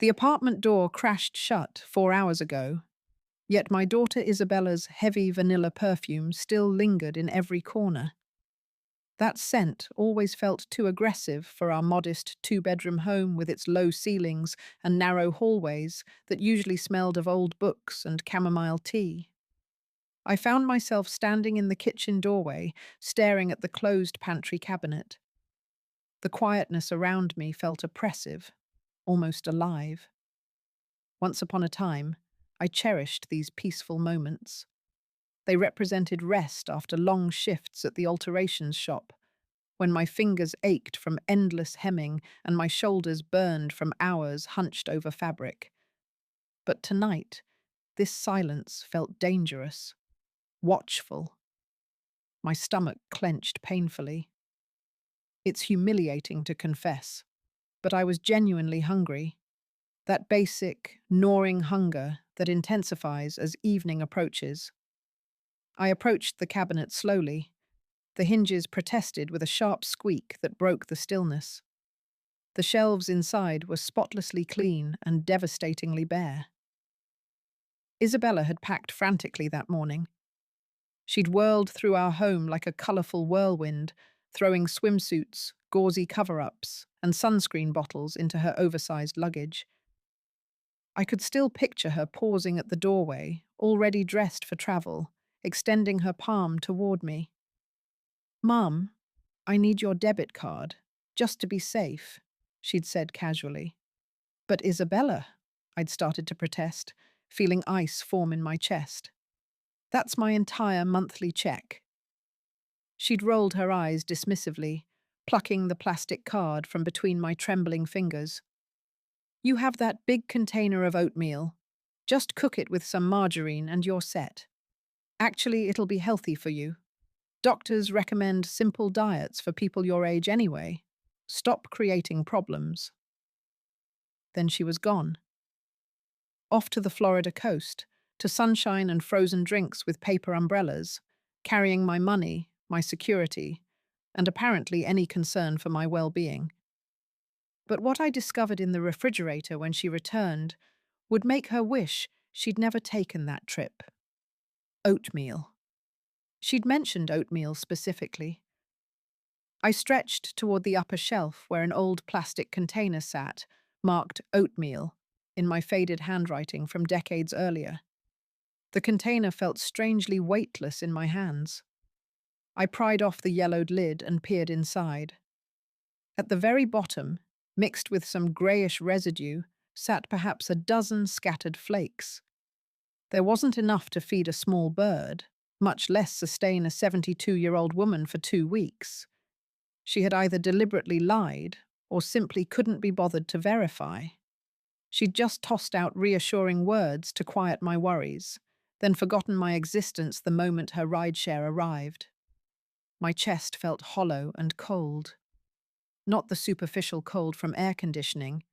The apartment door crashed shut 4 hours ago, yet my daughter Isabella's heavy vanilla perfume still lingered in every corner. That scent always felt too aggressive for our modest two-bedroom home with its low ceilings and narrow hallways that usually smelled of old books and chamomile tea. I found myself standing in the kitchen doorway, staring at the closed pantry cabinet. The quietness around me felt oppressive, almost alive. Once upon a time, I cherished these peaceful moments. They represented rest after long shifts at the alterations shop, when my fingers ached from endless hemming and my shoulders burned from hours hunched over fabric. But tonight, this silence felt dangerous, watchful. My stomach clenched painfully. It's humiliating to confess, but I was genuinely hungry. That basic, gnawing hunger that intensifies as evening approaches. I approached the cabinet slowly. The hinges protested with a sharp squeak that broke the stillness. The shelves inside were spotlessly clean and devastatingly bare. Isabella had packed frantically that morning. She'd whirled through our home like a colourful whirlwind, throwing swimsuits, gauzy cover-ups, and sunscreen bottles into her oversized luggage. I could still picture her pausing at the doorway, already dressed for travel, extending her palm toward me. "Mum, I need your debit card, just to be safe," she'd said casually. "But Isabella," I'd started to protest, feeling ice form in my chest. "That's my entire monthly check." She'd rolled her eyes dismissively, plucking the plastic card from between my trembling fingers. "You have that big container of oatmeal. Just cook it with some margarine and you're set. Actually, it'll be healthy for you. Doctors recommend simple diets for people your age anyway. Stop creating problems." Then she was gone. Off to the Florida coast, to sunshine and frozen drinks with paper umbrellas, carrying my money, my security, and apparently any concern for my well-being. But what I discovered in the refrigerator when she returned would make her wish she'd never taken that trip. Oatmeal. She'd mentioned oatmeal specifically. I stretched toward the upper shelf where an old plastic container sat, marked oatmeal, in my faded handwriting from decades earlier. The container felt strangely weightless in my hands. I pried off the yellowed lid and peered inside. At the very bottom, mixed with some greyish residue, sat perhaps a dozen scattered flakes. There wasn't enough to feed a small bird, much less sustain a 72-year-old woman for 2 weeks. She had either deliberately lied or simply couldn't be bothered to verify. She'd just tossed out reassuring words to quiet my worries, then forgotten my existence the moment her rideshare arrived. My chest felt hollow and cold. Not the superficial cold from air conditioning,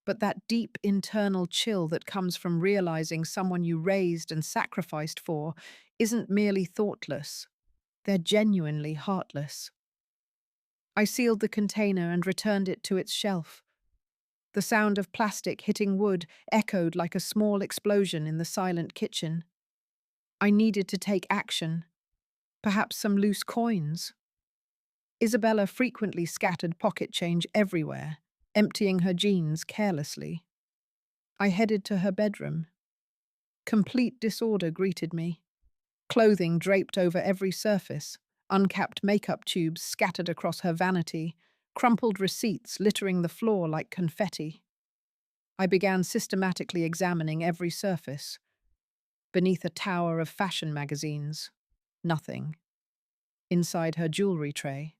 but that deep internal chill that comes from realizing someone you raised and sacrificed for isn't merely thoughtless. They're genuinely heartless. I sealed the container and returned it to its shelf. The sound of plastic hitting wood echoed like a small explosion in the silent kitchen. I needed to take action. Perhaps some loose coins. Isabella frequently scattered pocket change everywhere, emptying her jeans carelessly. I headed to her bedroom. Complete disorder greeted me. Clothing draped over every surface, uncapped makeup tubes scattered across her vanity, crumpled receipts littering the floor like confetti. I began systematically examining every surface. Beneath a tower of fashion magazines, nothing. Inside her jewelry tray,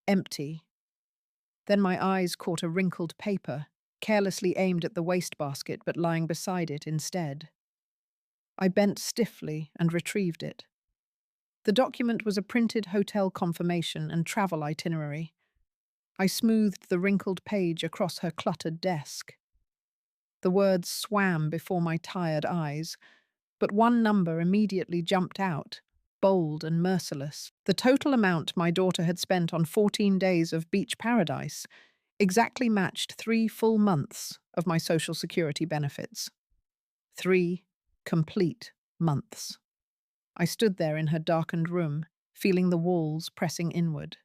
empty. Then my eyes caught a wrinkled paper, carelessly aimed at the wastebasket but lying beside it instead. I bent stiffly and retrieved it. The document was a printed hotel confirmation and travel itinerary. I smoothed the wrinkled page across her cluttered desk. The words swam before my tired eyes, but one number immediately jumped out, bold and merciless. The total amount my daughter had spent on 14 days of beach paradise, exactly matched 3 full months of my Social Security benefits. 3 complete months. I stood there in her darkened room, feeling the walls pressing inward.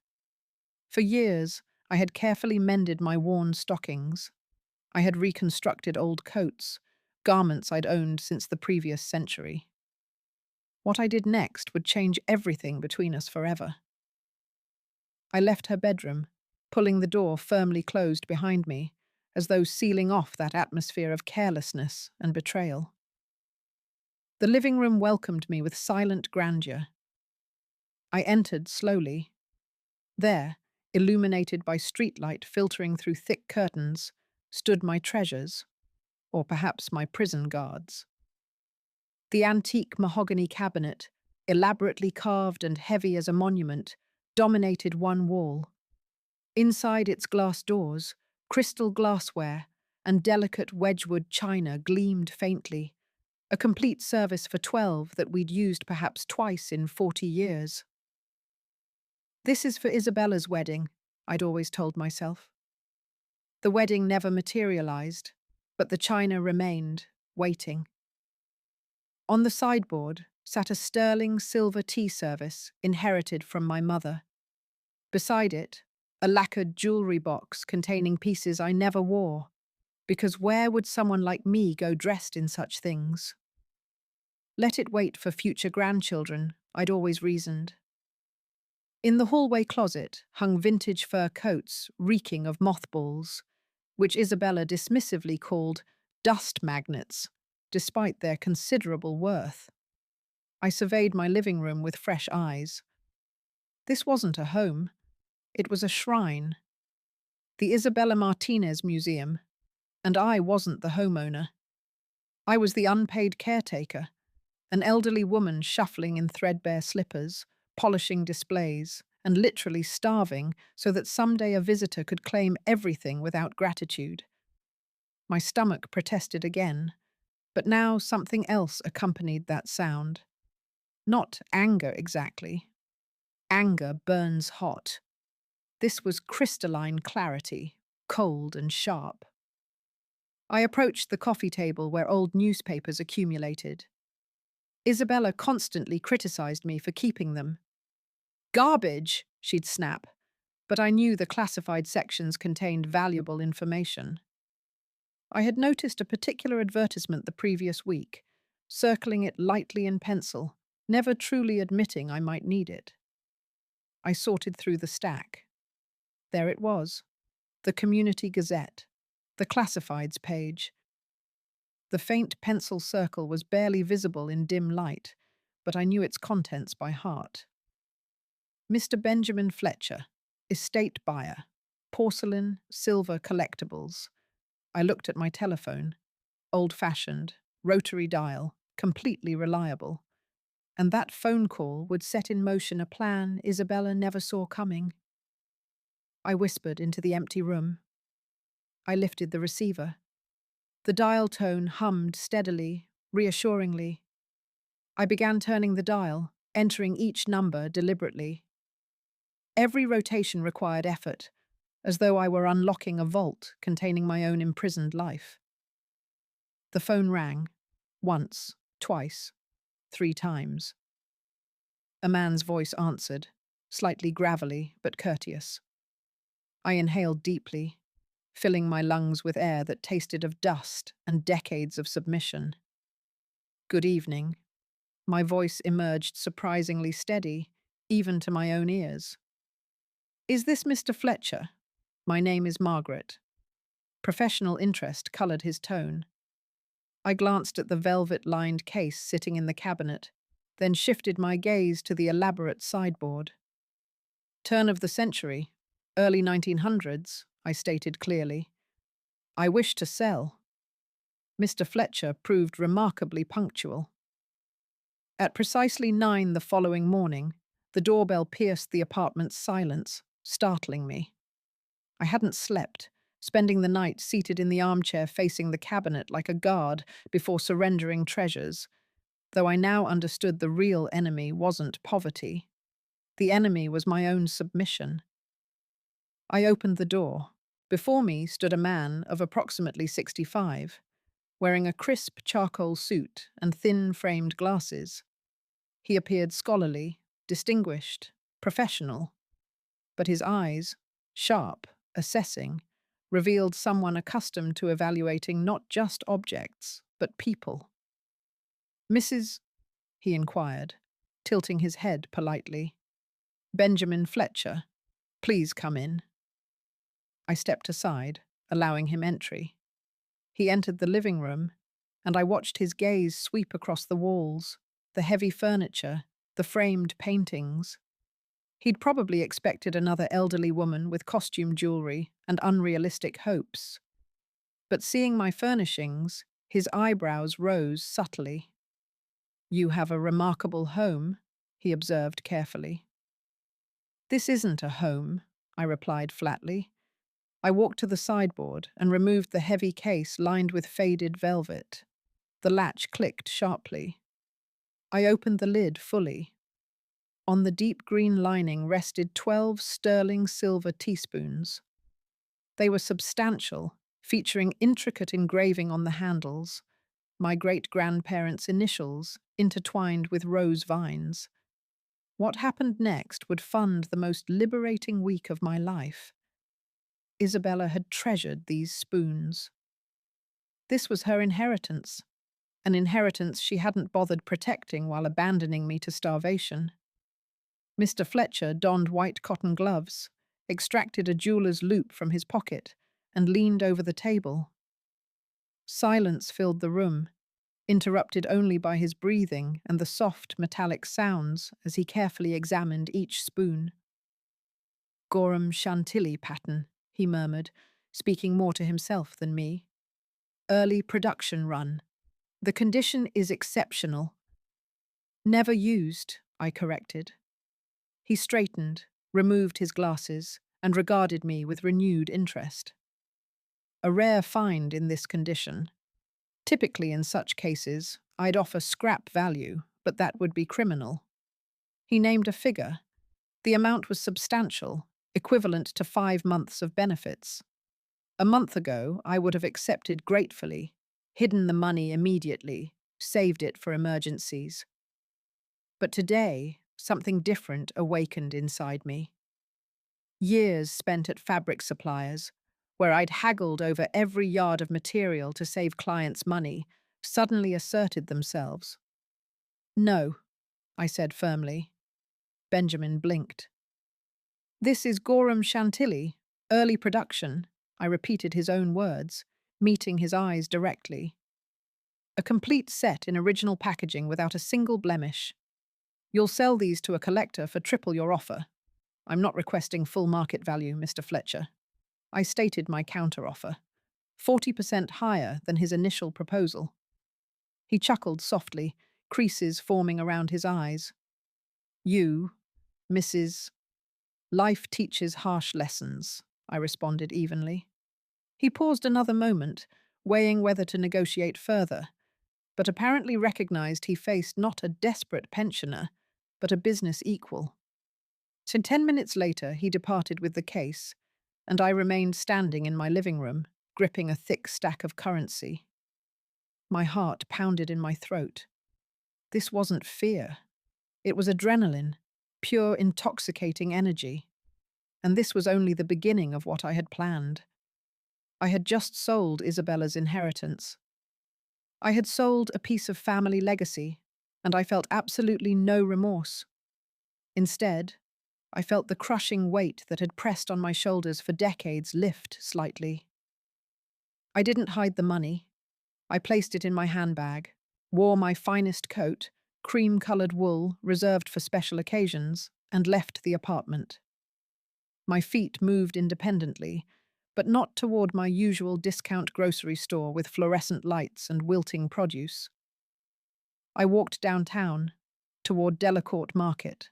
For years, I had carefully mended my worn stockings. I had reconstructed old coats, garments I'd owned since the previous century. What I did next would change everything between us forever. I left her bedroom, pulling the door firmly closed behind me, as though sealing off that atmosphere of carelessness and betrayal. The living room welcomed me with silent grandeur. I entered slowly. There, illuminated by streetlight filtering through thick curtains, stood my treasures, or perhaps my prison guards. The antique mahogany cabinet, elaborately carved and heavy as a monument, dominated one wall. Inside its glass doors, crystal glassware and delicate Wedgwood china gleamed faintly, a complete service for 12 that we'd used perhaps twice in 40 years. This is for Isabella's wedding, I'd always told myself. The wedding never materialized, but the china remained, waiting. On the sideboard sat a sterling silver tea service inherited from my mother. Beside it, a lacquered jewelry box containing pieces I never wore, because where would someone like me go dressed in such things? Let it wait for future grandchildren, I'd always reasoned. In the hallway closet hung vintage fur coats reeking of mothballs, which Isabella dismissively called dust magnets, despite their considerable worth. I surveyed my living room with fresh eyes. This wasn't a home, it was a shrine. The Isabella Martinez Museum, and I wasn't the homeowner. I was the unpaid caretaker, an elderly woman shuffling in threadbare slippers, polishing displays, and literally starving so that someday a visitor could claim everything without gratitude. My stomach protested again, but now something else accompanied that sound. Not anger exactly. Anger burns hot. This was crystalline clarity, cold and sharp. I approached the coffee table where old newspapers accumulated. Isabella constantly criticized me for keeping them. Garbage, she'd snap, but I knew the classified sections contained valuable information. I had noticed a particular advertisement the previous week, circling it lightly in pencil, never truly admitting I might need it. I sorted through the stack. There it was, the Community Gazette, the Classifieds page. The faint pencil circle was barely visible in dim light, but I knew its contents by heart. Mr. Benjamin Fletcher, estate buyer, porcelain, silver collectibles. I looked at my telephone, old-fashioned, rotary dial, completely reliable. And that phone call would set in motion a plan Isabella never saw coming. I whispered into the empty room. I lifted the receiver. The dial tone hummed steadily, reassuringly. I began turning the dial, entering each number deliberately. Every rotation required effort, as though I were unlocking a vault containing my own imprisoned life. The phone rang. Once, twice, 3 times. A man's voice answered, slightly gravelly but courteous. I inhaled deeply, filling my lungs with air that tasted of dust and decades of submission. Good evening. My voice emerged surprisingly steady, even to my own ears. Is this Mr. Fletcher? My name is Margaret. Professional interest coloured his tone. I glanced at the velvet-lined case sitting in the cabinet, then shifted my gaze to the elaborate sideboard. Turn of the century, early 1900s, I stated clearly. I wish to sell. Mr. Fletcher proved remarkably punctual. At precisely 9 the following morning, the doorbell pierced the apartment's silence, startling me. I hadn't slept, spending the night seated in the armchair facing the cabinet like a guard before surrendering treasures, though I now understood the real enemy wasn't poverty. The enemy was my own submission. I opened the door. Before me stood a man of approximately 65, wearing a crisp charcoal suit and thin-framed glasses. He appeared scholarly, distinguished, professional, but his eyes, sharp, assessing, revealed someone accustomed to evaluating not just objects, but people. Mrs. he inquired, tilting his head politely. Benjamin Fletcher, please come in. I stepped aside, allowing him entry. He entered the living room, and I watched his gaze sweep across the walls, the heavy furniture, the framed paintings. He'd probably expected another elderly woman with costume jewelry and unrealistic hopes. But seeing my furnishings, his eyebrows rose subtly. You have a remarkable home, he observed carefully. This isn't a home, I replied flatly. I walked to the sideboard and removed the heavy case lined with faded velvet. The latch clicked sharply. I opened the lid fully. On the deep green lining rested 12 sterling silver teaspoons. They were substantial, featuring intricate engraving on the handles, my great-grandparents' initials intertwined with rose vines. What happened next would fund the most liberating week of my life. Isabella had treasured these spoons. This was her inheritance, an inheritance she hadn't bothered protecting while abandoning me to starvation. Mr. Fletcher donned white cotton gloves, extracted a jeweler's loupe from his pocket, and leaned over the table. Silence filled the room, interrupted only by his breathing and the soft metallic sounds as he carefully examined each spoon. Gorham Chantilly pattern, he murmured, speaking more to himself than me. Early production run. The condition is exceptional. Never used, I corrected. He straightened, removed his glasses, and regarded me with renewed interest. A rare find in this condition. Typically in such cases, I'd offer scrap value, but that would be criminal. He named a figure. The amount was substantial, equivalent to 5 months of benefits. A month ago, I would have accepted gratefully, hidden the money immediately, saved it for emergencies. But today, something different awakened inside me. Years spent at fabric suppliers, where I'd haggled over every yard of material to save clients' money, suddenly asserted themselves. No, I said firmly. Benjamin blinked. This is Gorham Chantilly, early production, I repeated his own words, meeting his eyes directly. A complete set in original packaging without a single blemish. You'll sell these to a collector for triple your offer. I'm not requesting full market value, Mr. Fletcher. I stated my counter-offer, 40% higher than his initial proposal. He chuckled softly, creases forming around his eyes. You, Mrs. Life teaches harsh lessons, I responded evenly. He paused another moment, weighing whether to negotiate further, but apparently recognized he faced not a desperate pensioner, but a business equal. So 10 minutes later, he departed with the case, and I remained standing in my living room, gripping a thick stack of currency. My heart pounded in my throat. This wasn't fear. It was adrenaline, pure intoxicating energy. And this was only the beginning of what I had planned. I had just sold Isabella's inheritance. I had sold a piece of family legacy, and I felt absolutely no remorse. Instead, I felt the crushing weight that had pressed on my shoulders for decades lift slightly. I didn't hide the money. I placed it in my handbag, wore my finest coat, cream-colored wool reserved for special occasions, and left the apartment. My feet moved independently, but not toward my usual discount grocery store with fluorescent lights and wilting produce. I walked downtown, toward Delacourt Market.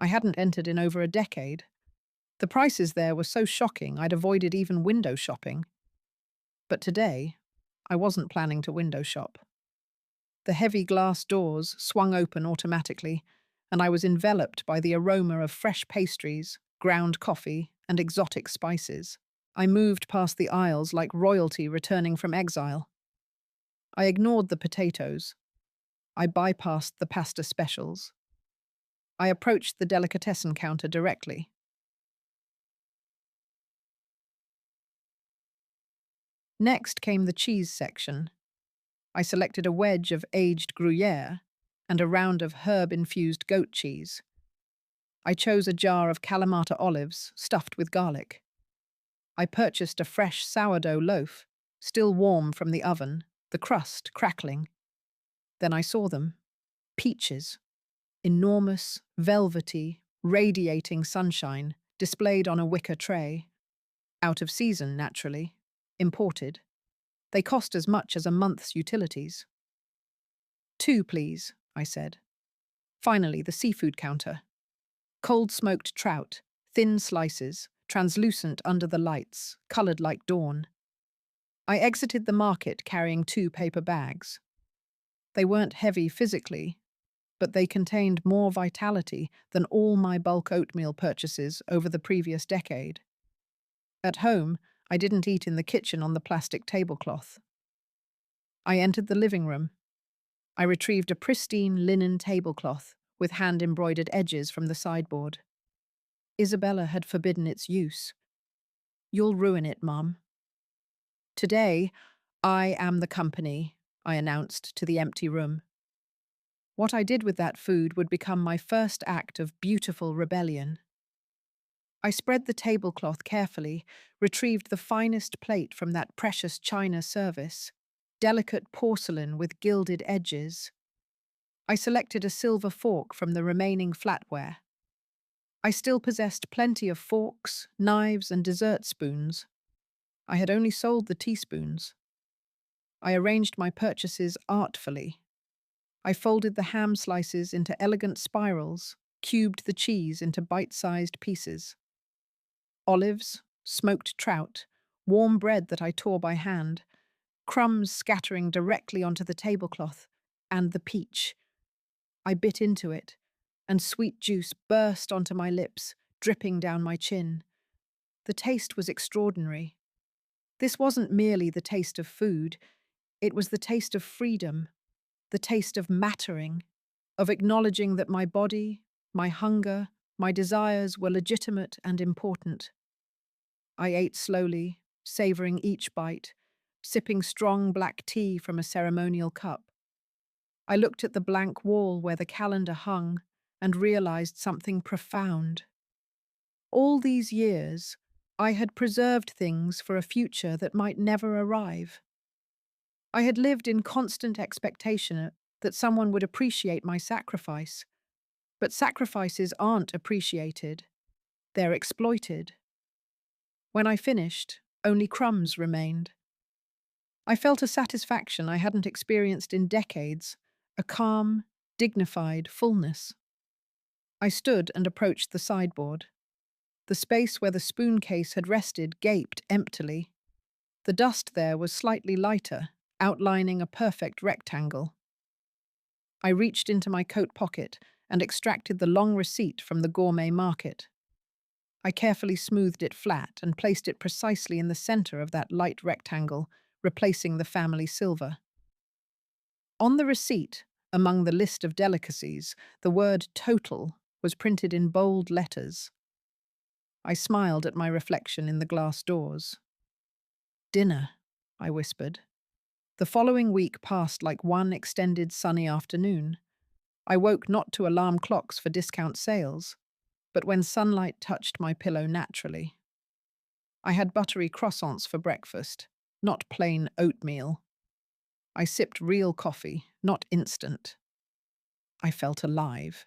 I hadn't entered in over a decade. The prices there were so shocking I'd avoided even window shopping. But today, I wasn't planning to window shop. The heavy glass doors swung open automatically, and I was enveloped by the aroma of fresh pastries, ground coffee, and exotic spices. I moved past the aisles like royalty returning from exile. I ignored the potatoes. I bypassed the pasta specials. I approached the delicatessen counter directly. Next came the cheese section. I selected a wedge of aged Gruyere and a round of herb-infused goat cheese. I chose a jar of Kalamata olives stuffed with garlic. I purchased a fresh sourdough loaf, still warm from the oven, the crust crackling. Then I saw them. Peaches. Enormous, velvety, radiating sunshine, displayed on a wicker tray. Out of season, naturally. Imported. They cost as much as a month's utilities. 2, please, I said. Finally, the seafood counter. Cold smoked trout, thin slices, translucent under the lights, coloured like dawn. I exited the market carrying 2 paper bags. They weren't heavy physically, but they contained more vitality than all my bulk oatmeal purchases over the previous decade. At home, I didn't eat in the kitchen on the plastic tablecloth. I entered the living room. I retrieved a pristine linen tablecloth with hand-embroidered edges from the sideboard. Isabella had forbidden its use. "You'll ruin it, Mum." "Today, I am the company," I announced to the empty room. What I did with that food would become my first act of beautiful rebellion. I spread the tablecloth carefully, retrieved the finest plate from that precious china service, delicate porcelain with gilded edges. I selected a silver fork from the remaining flatware. I still possessed plenty of forks, knives, and dessert spoons. I had only sold the teaspoons. I arranged my purchases artfully. I folded the ham slices into elegant spirals, cubed the cheese into bite-sized pieces. Olives, smoked trout, warm bread that I tore by hand, crumbs scattering directly onto the tablecloth, and the peach. I bit into it, and sweet juice burst onto my lips, dripping down my chin. The taste was extraordinary. This wasn't merely the taste of food, it was the taste of freedom, the taste of mattering, of acknowledging that my body, my hunger, my desires were legitimate and important. I ate slowly, savoring each bite, sipping strong black tea from a ceremonial cup. I looked at the blank wall where the calendar hung and realized something profound. All these years, I had preserved things for a future that might never arrive. I had lived in constant expectation that someone would appreciate my sacrifice. But sacrifices aren't appreciated. They're exploited. When I finished, only crumbs remained. I felt a satisfaction I hadn't experienced in decades, a calm, dignified fullness. I stood and approached the sideboard. The space where the spoon case had rested gaped emptily. The dust there was slightly lighter, outlining a perfect rectangle. I reached into my coat pocket and extracted the long receipt from the gourmet market. I carefully smoothed it flat and placed it precisely in the center of that light rectangle, replacing the family silver. On the receipt, among the list of delicacies, the word total was printed in bold letters. I smiled at my reflection in the glass doors. "Dinner," I whispered. The following week passed like one extended sunny afternoon. I woke not to alarm clocks for discount sales, but when sunlight touched my pillow naturally. I had buttery croissants for breakfast, not plain oatmeal. I sipped real coffee, not instant. I felt alive.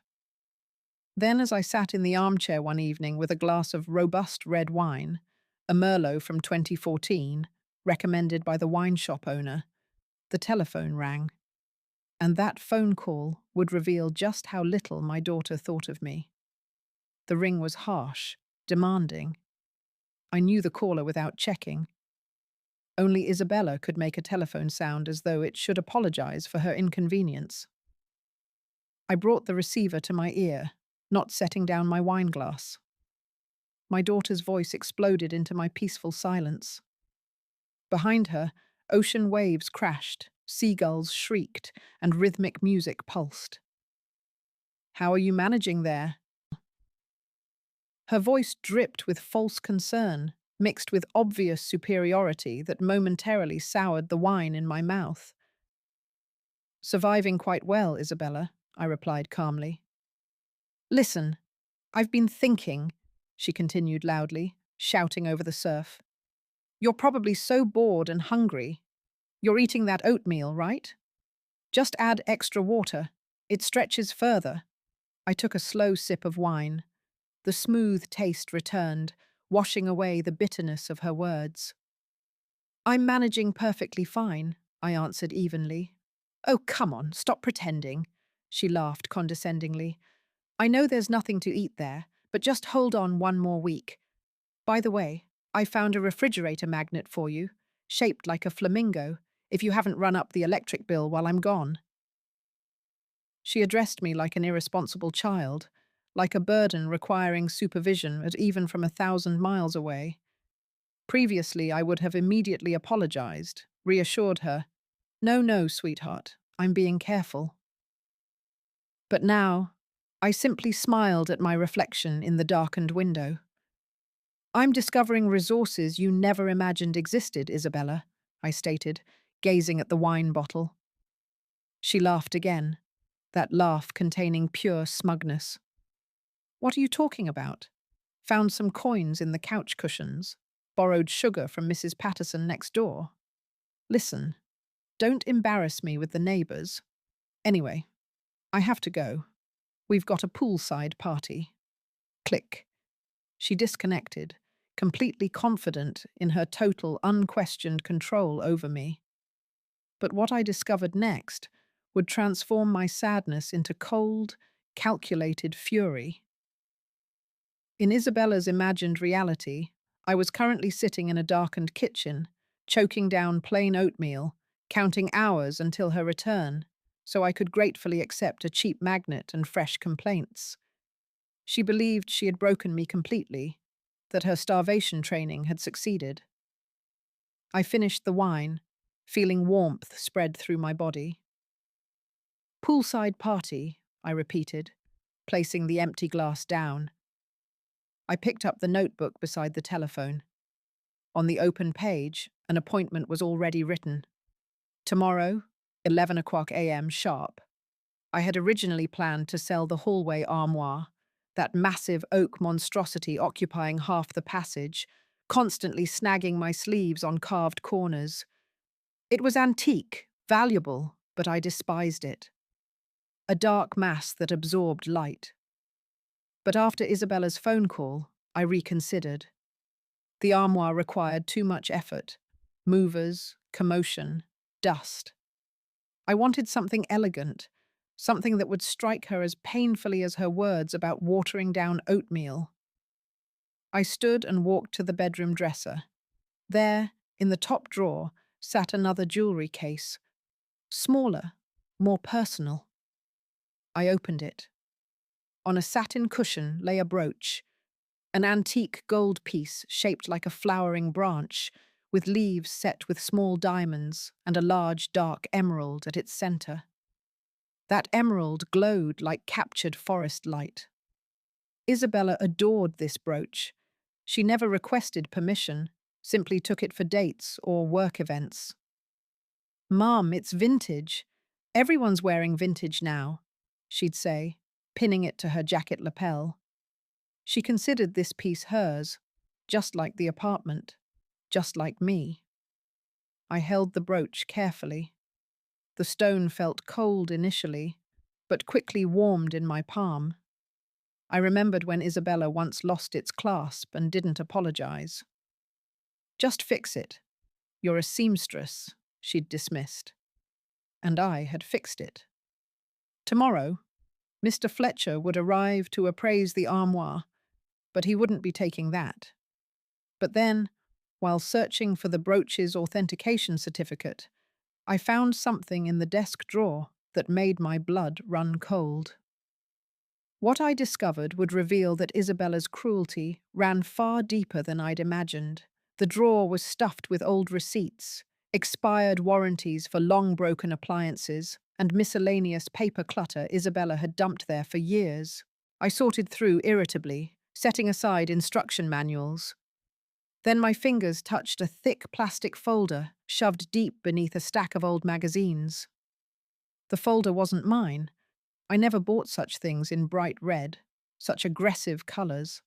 Then, as I sat in the armchair one evening with a glass of robust red wine, a Merlot from 2014, recommended by the wine shop owner, the telephone rang. And that phone call would reveal just how little my daughter thought of me. The ring was harsh, demanding. I knew the caller without checking. Only Isabella could make a telephone sound as though it should apologize for her inconvenience. I brought the receiver to my ear, not setting down my wine glass. My daughter's voice exploded into my peaceful silence. Behind her, ocean waves crashed, seagulls shrieked, and rhythmic music pulsed. "How are you managing there?" Her voice dripped with false concern, mixed with obvious superiority that momentarily soured the wine in my mouth. "Surviving quite well, Isabella," I replied calmly. "Listen, I've been thinking," she continued loudly, shouting over the surf. "You're probably so bored and hungry. You're eating that oatmeal, right? Just add extra water. It stretches further." I took a slow sip of wine. The smooth taste returned, washing away the bitterness of her words. "I'm managing perfectly fine," I answered evenly. "Oh, come on, stop pretending," she laughed condescendingly. "I know there's nothing to eat there, but just hold on one more week. By the way, I found a refrigerator magnet for you, shaped like a flamingo, if you haven't run up the electric bill while I'm gone." She addressed me like an irresponsible child, like a burden requiring supervision at even from 1,000 miles away. Previously, I would have immediately apologized, reassured her, "No, no, sweetheart, I'm being careful." But now, I simply smiled at my reflection in the darkened window. "I'm discovering resources you never imagined existed, Isabella," I stated, gazing at the wine bottle. She laughed again, that laugh containing pure smugness. "What are you talking about? Found some coins in the couch cushions. Borrowed sugar from Mrs. Patterson next door. Listen, don't embarrass me with the neighbours. Anyway, I have to go. We've got a poolside party." Click. She disconnected, completely confident in her total, unquestioned control over me. But what I discovered next would transform my sadness into cold, calculated fury. In Isabella's imagined reality, I was currently sitting in a darkened kitchen, choking down plain oatmeal, counting hours until her return, so I could gratefully accept a cheap magnet and fresh complaints. She believed she had broken me completely, that her starvation training had succeeded. I finished the wine, feeling warmth spread through my body. "Poolside party," I repeated, placing the empty glass down. I picked up the notebook beside the telephone. On the open page, an appointment was already written. Tomorrow, 11 o'clock a.m. sharp. I had originally planned to sell the hallway armoire, that massive oak monstrosity occupying half the passage, constantly snagging my sleeves on carved corners. It was antique, valuable, but I despised it. A dark mass that absorbed light. But after Isabella's phone call, I reconsidered. The armoire required too much effort. Movers, commotion, dust. I wanted something elegant, something that would strike her as painfully as her words about watering down oatmeal. I stood and walked to the bedroom dresser. There, in the top drawer, sat another jewelry case. Smaller, more personal. I opened it. On a satin cushion lay a brooch, an antique gold piece shaped like a flowering branch, with leaves set with small diamonds and a large dark emerald at its center. That emerald glowed like captured forest light. Isabella adored this brooch. She never requested permission, simply took it for dates or work events. "Mom, it's vintage. Everyone's wearing vintage now," she'd say, pinning it to her jacket lapel. She considered this piece hers, just like the apartment, just like me. I held the brooch carefully. The stone felt cold initially, but quickly warmed in my palm. I remembered when Isabella once lost its clasp and didn't apologize. "Just fix it. You're a seamstress," she'd dismissed. And I had fixed it. Tomorrow, Mr. Fletcher would arrive to appraise the armoire, but he wouldn't be taking that. But then, while searching for the brooch's authentication certificate, I found something in the desk drawer that made my blood run cold. What I discovered would reveal that Isabella's cruelty ran far deeper than I'd imagined. The drawer was stuffed with old receipts, expired warranties for long-broken appliances, and miscellaneous paper clutter Isabella had dumped there for years. I sorted through irritably, setting aside instruction manuals. Then my fingers touched a thick plastic folder shoved deep beneath a stack of old magazines. The folder wasn't mine. I never bought such things in bright red, such aggressive colors.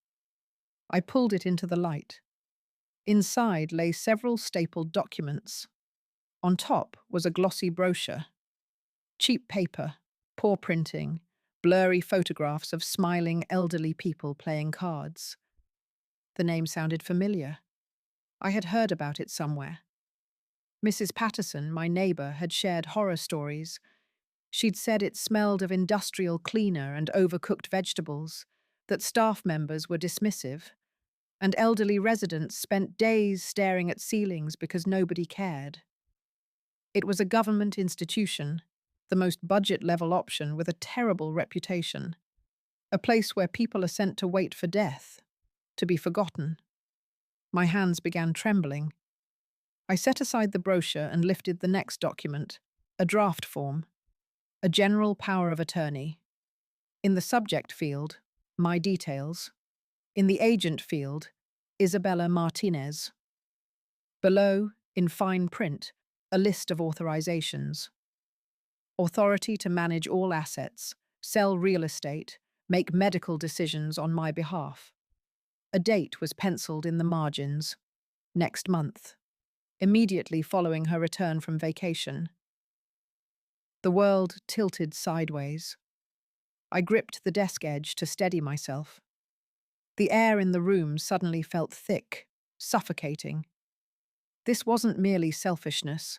I pulled it into the light. Inside lay several stapled documents. On top was a glossy brochure. Cheap paper, poor printing, blurry photographs of smiling elderly people playing cards. The name sounded familiar. I had heard about it somewhere. Mrs. Patterson, my neighbor, had shared horror stories. She'd said it smelled of industrial cleaner and overcooked vegetables, that staff members were dismissive, and elderly residents spent days staring at ceilings because nobody cared. It was a government institution, the most budget-level option with a terrible reputation, a place where people are sent to wait for death, to be forgotten. My hands began trembling. I set aside the brochure and lifted the next document, a draft form, a general power of attorney. In the subject field, my details. In the agent field, Isabella Martinez. Below, in fine print, a list of authorizations. Authority to manage all assets, sell real estate, make medical decisions on my behalf. A date was penciled in the margins. Next month. Immediately following her return from vacation. The world tilted sideways. I gripped the desk edge to steady myself. The air in the room suddenly felt thick, suffocating. This wasn't merely selfishness.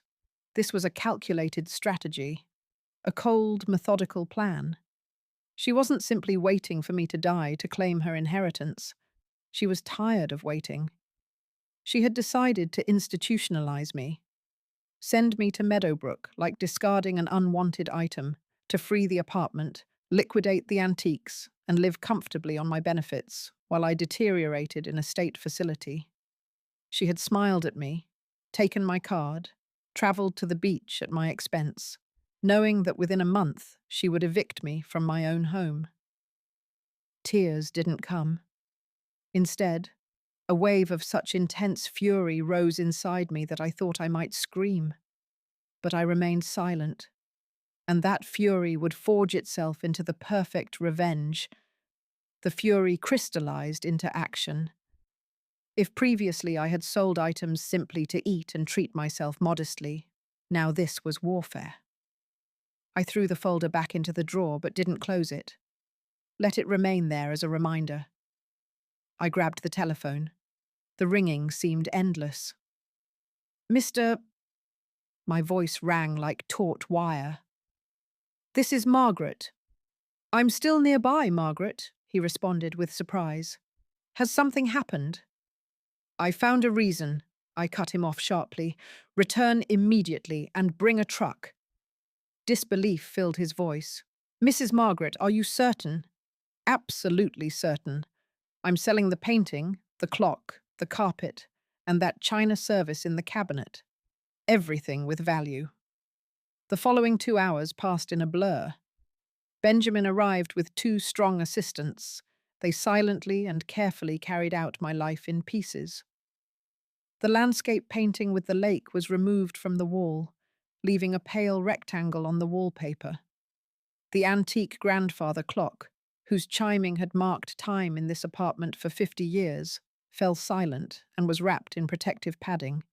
This was a calculated strategy, a cold, methodical plan. She wasn't simply waiting for me to die to claim her inheritance. She was tired of waiting. She had decided to institutionalize me, send me to Meadowbrook like discarding an unwanted item, to free the apartment, liquidate the antiques, and live comfortably on my benefits while I deteriorated in a state facility. She had smiled at me, taken my card, travelled to the beach at my expense, knowing that within a month she would evict me from my own home. Tears didn't come. Instead, a wave of such intense fury rose inside me that I thought I might scream. But I remained silent, and that fury would forge itself into the perfect revenge. The fury crystallized into action. If previously I had sold items simply to eat and treat myself modestly, now this was warfare. I threw the folder back into the drawer but didn't close it. Let it remain there as a reminder. I grabbed the telephone. The ringing seemed endless. Mr. My voice rang like taut wire. This is Margaret. I'm still nearby, Margaret, he responded with surprise. Has something happened? I found a reason, I cut him off sharply. Return immediately and bring a truck. Disbelief filled his voice. Mrs. Margaret, are you certain? Absolutely certain. I'm selling the painting, the clock, the carpet, and that china service in the cabinet. Everything with value. The following 2 hours passed in a blur. Benjamin arrived with 2 strong assistants. They silently and carefully carried out my life in pieces. The landscape painting with the lake was removed from the wall, leaving a pale rectangle on the wallpaper. The antique grandfather clock, whose chiming had marked time in this apartment for 50 years, fell silent and was wrapped in protective padding.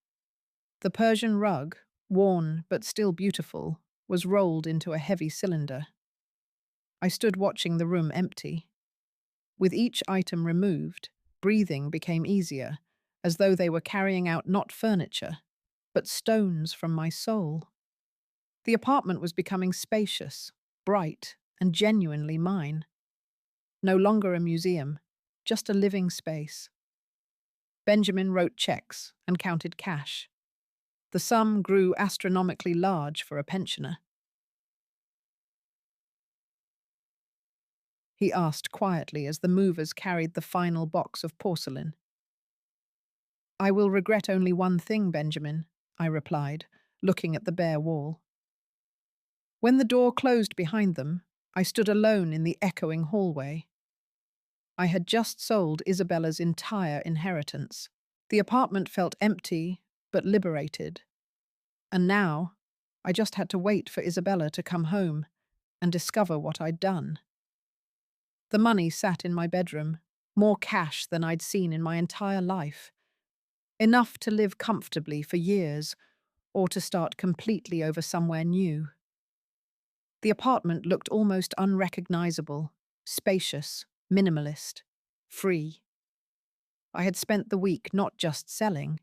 The Persian rug, worn but still beautiful, was rolled into a heavy cylinder. I stood watching the room empty. With each item removed, breathing became easier, as though they were carrying out not furniture, but stones from my soul. The apartment was becoming spacious, bright, and genuinely mine. No longer a museum, just a living space. Benjamin wrote checks and counted cash. The sum grew astronomically large for a pensioner. he asked quietly as the movers carried the final box of porcelain. I will regret only one thing, Benjamin, I replied, looking at the bare wall. When the door closed behind them, I stood alone in the echoing hallway. I had just sold Isabella's entire inheritance. The apartment felt empty, but liberated. And now, I just had to wait for Isabella to come home and discover what I'd done. The money sat in my bedroom, more cash than I'd seen in my entire life. Enough to live comfortably for years, or to start completely over somewhere new. The apartment looked almost unrecognizable, spacious, minimalist, free. I had spent the week not just selling,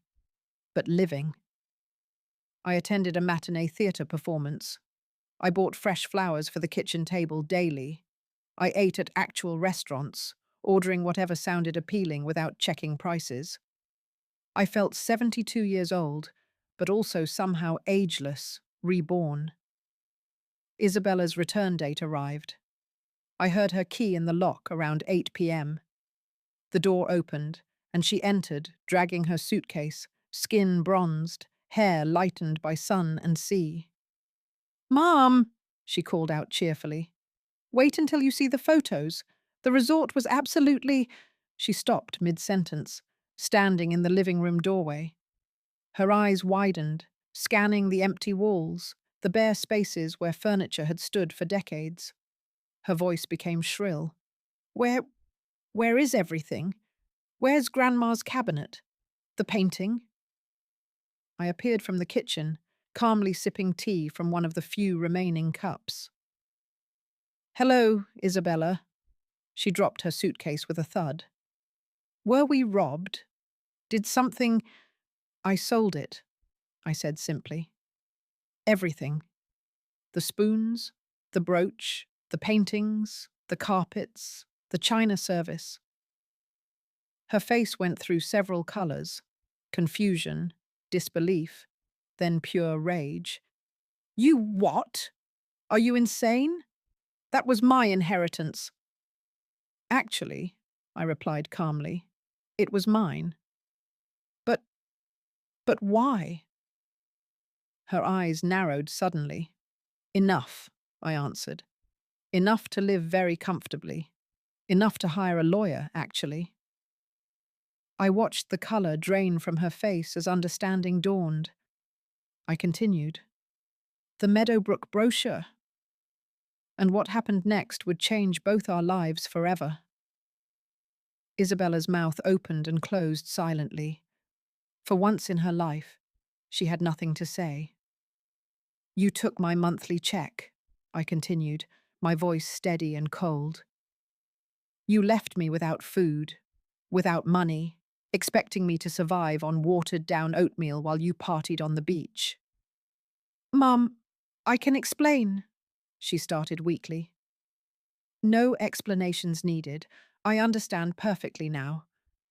but living. I attended a matinee theatre performance. I bought fresh flowers for the kitchen table daily. I ate at actual restaurants, ordering whatever sounded appealing without checking prices. I felt 72 years old, but also somehow ageless, reborn. Isabella's return date arrived. I heard her key in the lock around 8 p.m. The door opened, and she entered, dragging her suitcase, skin bronzed, hair lightened by sun and sea. "Mom," she called out cheerfully. "Wait until you see the photos. The resort was absolutely—" She stopped mid-sentence, standing in the living room doorway. Her eyes widened, scanning the empty walls, the bare spaces where furniture had stood for decades. Her voice became shrill. Where, where is everything? Where's Grandma's cabinet? The painting?" I appeared from the kitchen, calmly sipping tea from one of the few remaining cups. "Hello, Isabella." She dropped her suitcase with a thud. "Were we robbed? Did something—" "I sold it," I said simply. "Everything. The spoons, the brooch, the paintings, the carpets, the china service." Her face went through several colors: confusion, disbelief, then pure rage. "You what? Are you insane? That was my inheritance." "Actually," I replied calmly, "it was mine." But, but why?" Her eyes narrowed suddenly. "Enough," I answered. "Enough to live very comfortably. Enough to hire a lawyer, actually." I watched the color drain from her face as understanding dawned. I continued. "The Meadowbrook brochure. And what happened next would change both our lives forever." Isabella's mouth opened and closed silently. For once in her life, she had nothing to say. "You took my monthly check," I continued, my voice steady and cold. "You left me without food, without money, expecting me to survive on watered-down oatmeal while you partied on the beach." "Mum, I can explain," she started weakly. "No explanations needed. I understand perfectly now.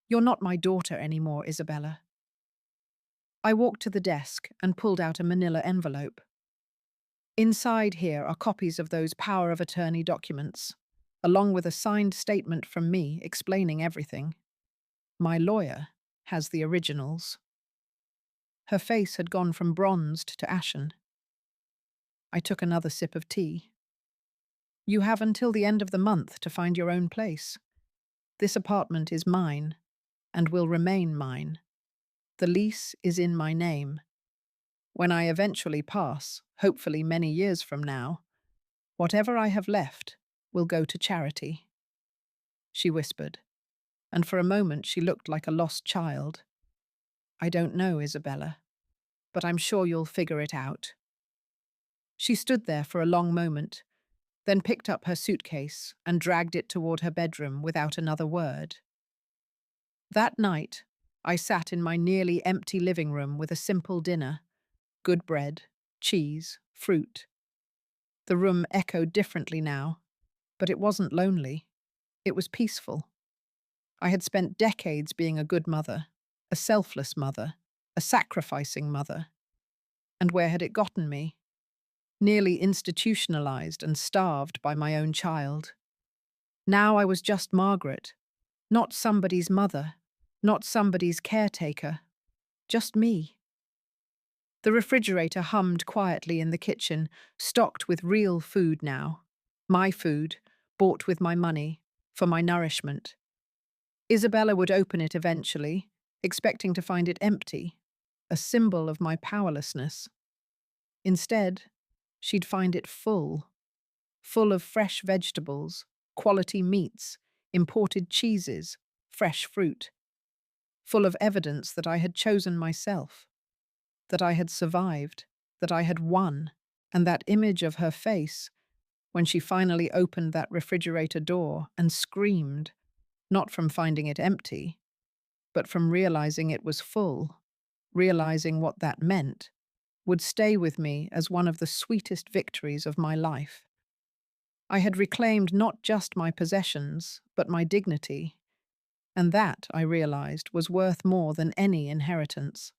You're not my daughter anymore, Isabella." I walked to the desk and pulled out a manila envelope. "Inside here are copies of those power of attorney documents, along with a signed statement from me explaining everything. My lawyer has the originals." Her face had gone from bronzed to ashen. I took another sip of tea. "You have until the end of the month to find your own place. This apartment is mine, and will remain mine. The lease is in my name. When I eventually pass, hopefully many years from now, whatever I have left will go to charity," she whispered, and for a moment she looked like a lost child. "I don't know, Isabella, but I'm sure you'll figure it out." She stood there for a long moment, then picked up her suitcase and dragged it toward her bedroom without another word. That night, I sat in my nearly empty living room with a simple dinner: good bread, cheese, fruit. The room echoed differently now, but it wasn't lonely. It was peaceful. I had spent decades being a good mother, a selfless mother, a sacrificing mother. And where had it gotten me? Nearly institutionalized and starved by my own child. Now I was just Margaret, not somebody's mother, not somebody's caretaker, just me. The refrigerator hummed quietly in the kitchen, stocked with real food now. My food, bought with my money, for my nourishment. Isabella would open it eventually, expecting to find it empty, a symbol of my powerlessness. Instead, she'd find it full, full of fresh vegetables, quality meats, imported cheeses, fresh fruit, full of evidence that I had chosen myself, that I had survived, that I had won, and that image of her face when she finally opened that refrigerator door and screamed, not from finding it empty, but from realizing it was full, realizing what that meant, would stay with me as one of the sweetest victories of my life. I had reclaimed not just my possessions, but my dignity, and that, I realized, was worth more than any inheritance.